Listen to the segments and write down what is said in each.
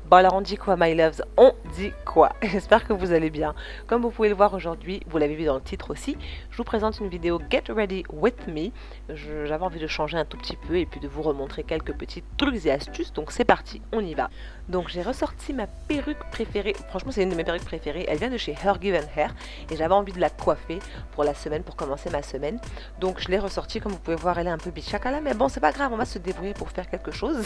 Bon alors on dit quoi my loves? On dit quoi? J'espère que vous allez bien. Comme vous pouvez le voir aujourd'hui, vous l'avez vu dans le titre aussi, je vous présente une vidéo Get Ready With Me. J'avais envie de changer un tout petit peu et puis de vous remontrer quelques petits trucs et astuces, donc c'est parti, on y va. Donc j'ai ressorti ma perruque préférée, franchement c'est une de mes perruques préférées, elle vient de chez Her Given Hair et j'avais envie de la coiffer pour la semaine, pour commencer ma semaine. Donc je l'ai ressortie, comme vous pouvez voir elle est un peu bichakala, mais bon c'est pas grave, on va se débrouiller pour faire quelque chose.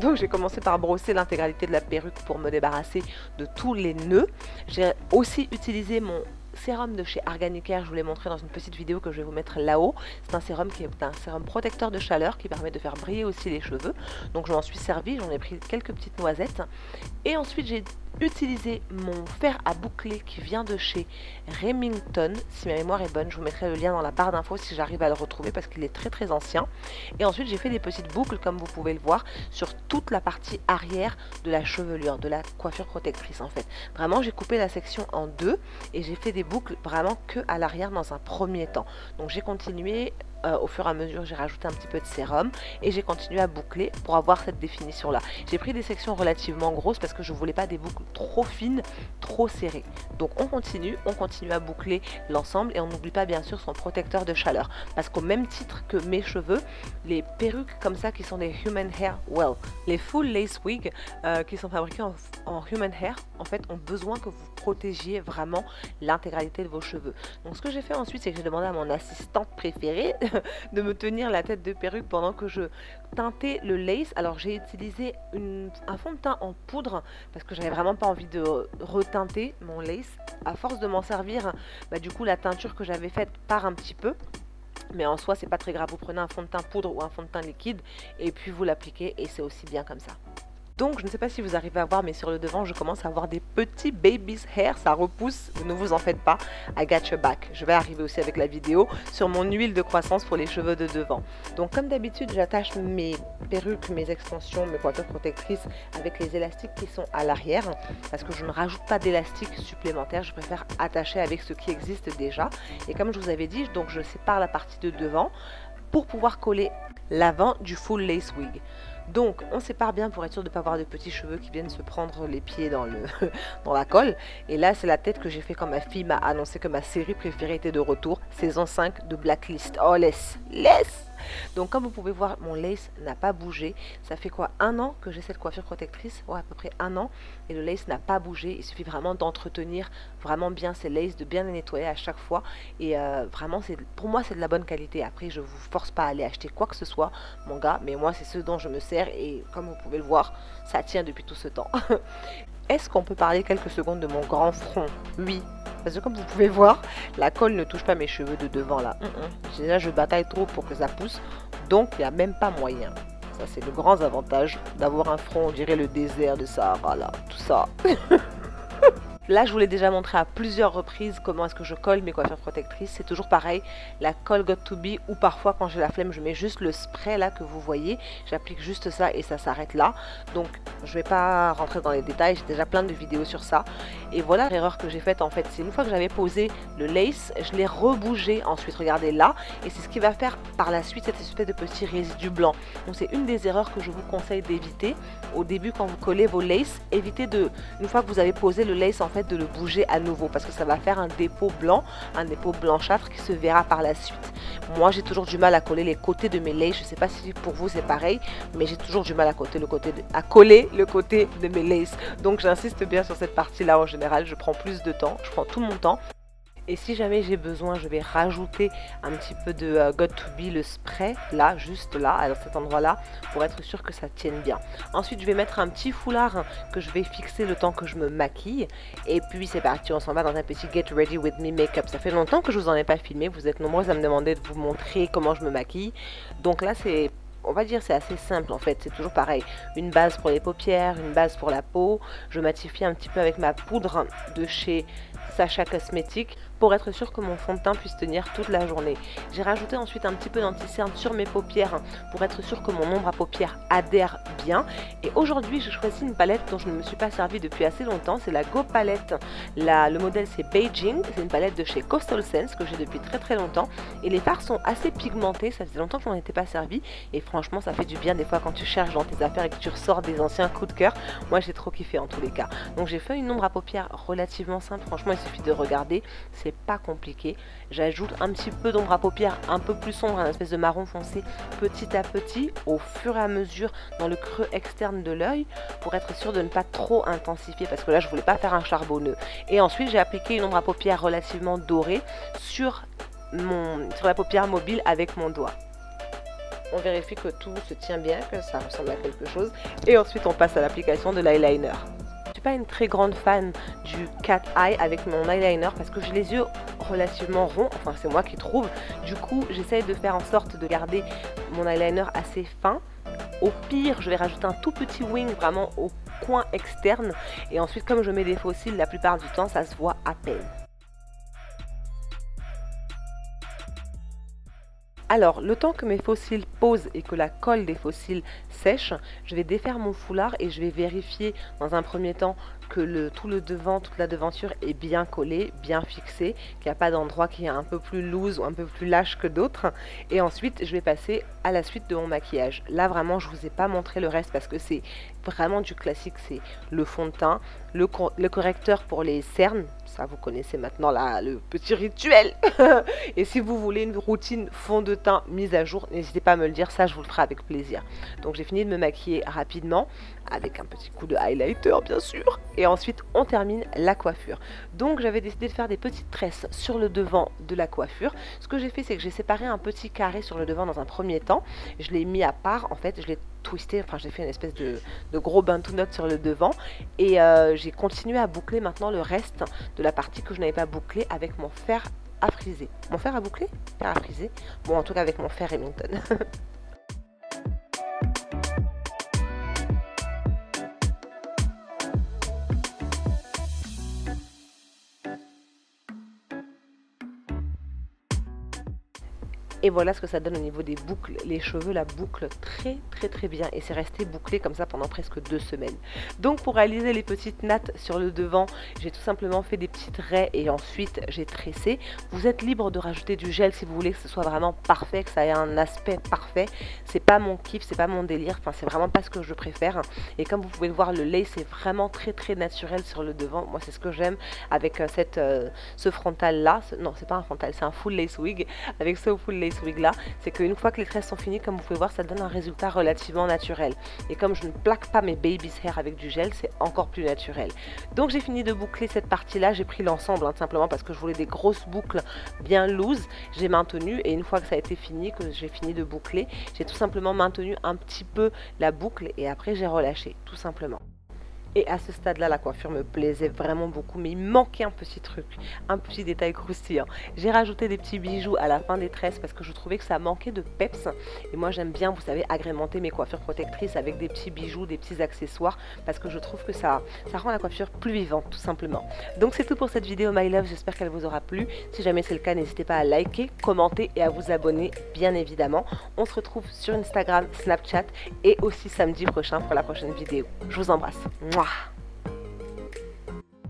Donc j'ai commencé par brosser l'intégralité de la perruque pour me débarrasser de tous les nœuds. J'ai aussi utilisé mon sérum de chez Arganicare, je vous l'ai montré dans une petite vidéo que je vais vous mettre là-haut. C'est un sérum qui est un sérum protecteur de chaleur qui permet de faire briller aussi les cheveux. Donc je m'en suis servi, j'en ai pris quelques petites noisettes. Et ensuite j'ai utilisé mon fer à boucler qui vient de chez Remington. Si ma mémoire est bonne, je vous mettrai le lien dans la barre d'infos si j'arrive à le retrouver parce qu'il est très ancien. Et ensuite j'ai fait des petites boucles comme vous pouvez le voir sur toute la partie arrière de la chevelure, de la coiffure protectrice en fait. Vraiment j'ai coupé la section en deux et j'ai fait des boucles vraiment que à l'arrière dans un premier temps. Donc j'ai continué au fur et à mesure, j'ai rajouté un petit peu de sérum et j'ai continué à boucler pour avoir cette définition là. J'ai pris des sections relativement grosses parce que je voulais pas des boucles trop fines, trop serrées. Donc on continue à boucler l'ensemble et on n'oublie pas bien sûr son protecteur de chaleur parce qu'au même titre que mes cheveux, les perruques comme ça qui sont des human hair, les full lace wigs qui sont fabriqués en human hair, en fait ont besoin que vous protégiez vraiment l'intégralité de vos cheveux. Donc ce que j'ai fait ensuite, c'est que j'ai demandé à mon assistante préférée de me tenir la tête de perruque pendant que je teintais le lace. Alors j'ai utilisé un fond de teint en poudre parce que j'avais vraiment pas envie de reteinter mon lace. À force de m'en servir, du coup la teinture que j'avais faite part un petit peu. Mais en soi c'est pas très grave, vous prenez un fond de teint poudre ou un fond de teint liquide et puis vous l'appliquez et c'est aussi bien comme ça. Donc je ne sais pas si vous arrivez à voir, mais sur le devant je commence à avoir des petits baby's hair, ça repousse, ne vous en faites pas, I got your back. Je vais arriver aussi avec la vidéo sur mon huile de croissance pour les cheveux de devant. Donc comme d'habitude j'attache mes perruques, mes extensions, mes coiffures protectrices avec les élastiques qui sont à l'arrière, parce que je ne rajoute pas d'élastique supplémentaire, je préfère attacher avec ce qui existe déjà. Et comme je vous avais dit, donc je sépare la partie de devant pour pouvoir coller l'avant du full lace wig. Donc on sépare bien pour être sûr de ne pas avoir de petits cheveux qui viennent se prendre les pieds dans la colle. Et là c'est la tête que j'ai fait quand ma fille m'a annoncé que ma série préférée était de retour, saison 5 de Blacklist. Oh laisse. Donc comme vous pouvez voir, mon lace n'a pas bougé. Ça fait quoi, 1 an que j'ai cette coiffure protectrice? Ouais, à peu près 1 an. Et le lace n'a pas bougé. Il suffit vraiment d'entretenir vraiment bien ces laces, de bien les nettoyer à chaque fois. Et vraiment, pour moi, c'est de la bonne qualité. Après, je vous force pas à aller acheter quoi que ce soit, mon gars. Mais moi, c'est ce dont je me sers. Et comme vous pouvez le voir, ça tient depuis tout ce temps. Est-ce qu'on peut parler quelques secondes de mon grand front? Oui. Parce que comme vous pouvez voir, la colle ne touche pas mes cheveux de devant là. Déjà, je bataille trop pour que ça pousse. Donc, il n'y a même pas moyen. Ça, c'est le grand avantage d'avoir un front, on dirait le désert de Sahara là. Tout ça. Là, je vous l'ai déjà montré à plusieurs reprises comment est-ce que je colle mes coiffures protectrices. C'est toujours pareil, la colle got to be ou parfois quand j'ai la flemme, je mets juste le spray là que vous voyez. J'applique juste ça et ça s'arrête là. Donc, je vais pas rentrer dans les détails, j'ai déjà plein de vidéos sur ça. Et voilà l'erreur que j'ai faite en fait. C'est une fois que j'avais posé le lace, je l'ai rebougé ensuite, regardez là. Et c'est ce qui va faire par la suite cette espèce de petit résidu blanc. Donc, c'est une des erreurs que je vous conseille d'éviter. Au début, quand vous collez vos laces, évitez de, une fois que vous avez posé le lace en fait, de le bouger à nouveau parce que ça va faire un dépôt blanc, un dépôt blanchâtre qui se verra par la suite. Moi j'ai toujours du mal à coller les côtés de mes laces, je sais pas si pour vous c'est pareil, mais j'ai toujours du mal à coller le côté de mes laces. Donc j'insiste bien sur cette partie là en général, je prends plus de temps, je prends tout mon temps. Et si jamais j'ai besoin, je vais rajouter un petit peu de Got to Be, le spray, là, juste là, à cet endroit-là, pour être sûr que ça tienne bien. Ensuite, je vais mettre un petit foulard que je vais fixer le temps que je me maquille. Et puis, c'est parti, on s'en va dans un petit Get Ready With Me Makeup. Ça fait longtemps que je vous en ai pas filmé, vous êtes nombreux à me demander de vous montrer comment je me maquille. Donc là, c'est... on va dire c'est assez simple en fait, c'est toujours pareil, une base pour les paupières, une base pour la peau, je matifie un petit peu avec ma poudre de chez Sacha Cosmétique pour être sûr que mon fond de teint puisse tenir toute la journée. J'ai rajouté ensuite un petit peu d'anti-cerne sur mes paupières pour être sûr que mon ombre à paupières adhère bien. Et aujourd'hui, j'ai choisi une palette dont je ne me suis pas servie depuis assez longtemps. C'est la Go Palette. Le modèle, c'est Beijing. C'est une palette de chez Coastal Scents que j'ai depuis très longtemps. Et les fards sont assez pigmentés. Ça faisait longtemps que je n'en étais pas servi. Et franchement, ça fait du bien des fois quand tu cherches dans tes affaires et que tu ressors des anciens coups de cœur. Moi, j'ai trop kiffé en tous les cas. Donc, j'ai fait une ombre à paupières relativement simple. Franchement, il suffit de regarder. C'est pas compliqué. J'ajoute un petit peu d'ombre à paupières un peu plus sombre, un espèce de marron foncé, petit à petit, au fur et à mesure, dans le creux externe de l'œil, pour être sûr de ne pas trop intensifier, parce que là, je voulais pas faire un charbonneux. Et ensuite, j'ai appliqué une ombre à paupières relativement dorée sur la paupière mobile avec mon doigt. On vérifie que tout se tient bien, que ça ressemble à quelque chose. Et ensuite, on passe à l'application de l'eyeliner. Je suis pas une très grande fan du cat eye avec mon eyeliner parce que j'ai les yeux relativement ronds, enfin c'est moi qui trouve. Du coup, j'essaye de faire en sorte de garder mon eyeliner assez fin. Au pire, je vais rajouter un tout petit wing vraiment au coin externe. Et ensuite, comme je mets des faux cils, la plupart du temps, ça se voit à peine. Alors, le temps que mes faux cils posent et que la colle des faux cils sèche, je vais défaire mon foulard et je vais vérifier dans un premier temps que tout le devant, toute la devanture est bien collée, bien fixée, qu'il n'y a pas d'endroit qui est un peu plus loose ou un peu plus lâche que d'autres. Et ensuite, je vais passer à la suite de mon maquillage. Là, vraiment, je ne vous ai pas montré le reste parce que c'est vraiment du classique. C'est le fond de teint, le correcteur pour les cernes. Ça, vous connaissez maintenant le petit rituel. Et si vous voulez une routine fond de teint mise à jour, n'hésitez pas à me le dire, ça je vous le ferai avec plaisir. Donc j'ai fini de me maquiller rapidement, avec un petit coup de highlighter bien sûr. Et ensuite on termine la coiffure. Donc j'avais décidé de faire des petites tresses sur le devant de la coiffure. Ce que j'ai fait, c'est que j'ai séparé un petit carré sur le devant dans un premier temps. Je l'ai mis à part, en fait je l'ai twisté, enfin j'ai fait une espèce de gros bantu-knot sur le devant. Et j'ai continué à boucler maintenant le reste de la partie que je n'avais pas bouclée avec mon fer à friser. Mon fer à boucler? Fer à friser? Bon, en tout cas avec mon fer Remington. Et voilà ce que ça donne au niveau des boucles. Les cheveux la bouclent très bien. Et c'est resté bouclé comme ça pendant presque 2 semaines. Donc pour réaliser les petites nattes sur le devant, j'ai tout simplement fait des petites raies et ensuite j'ai tressé. Vous êtes libre de rajouter du gel si vous voulez que ce soit vraiment parfait, que ça ait un aspect parfait. C'est pas mon kiff, c'est pas mon délire. Enfin, c'est vraiment pas ce que je préfère. Et comme vous pouvez le voir, le lace est vraiment très naturel sur le devant. Moi, c'est ce que j'aime avec ce frontal là. Non, c'est pas un frontal, c'est un full lace wig. Avec ce full lace wig là, c'est qu'une fois que les tresses sont finies, comme vous pouvez voir, ça donne un résultat relativement naturel. Et comme je ne plaque pas mes baby's hair avec du gel, c'est encore plus naturel. Donc j'ai fini de boucler cette partie là, j'ai pris l'ensemble simplement parce que je voulais des grosses boucles bien loose. J'ai maintenu et une fois que ça a été fini, que j'ai fini de boucler, j'ai tout simplement maintenu un petit peu la boucle et après j'ai relâché tout simplement. Et à ce stade-là, la coiffure me plaisait vraiment beaucoup, mais il manquait un petit truc, un petit détail croustillant. J'ai rajouté des petits bijoux à la fin des tresses parce que je trouvais que ça manquait de peps. Et moi, j'aime bien, vous savez, agrémenter mes coiffures protectrices avec des petits bijoux, des petits accessoires, parce que je trouve que ça rend la coiffure plus vivante, tout simplement. Donc c'est tout pour cette vidéo, my love. J'espère qu'elle vous aura plu. Si jamais c'est le cas, n'hésitez pas à liker, commenter et à vous abonner, bien évidemment. On se retrouve sur Instagram, Snapchat et aussi samedi prochain pour la prochaine vidéo. Je vous embrasse. Mouah.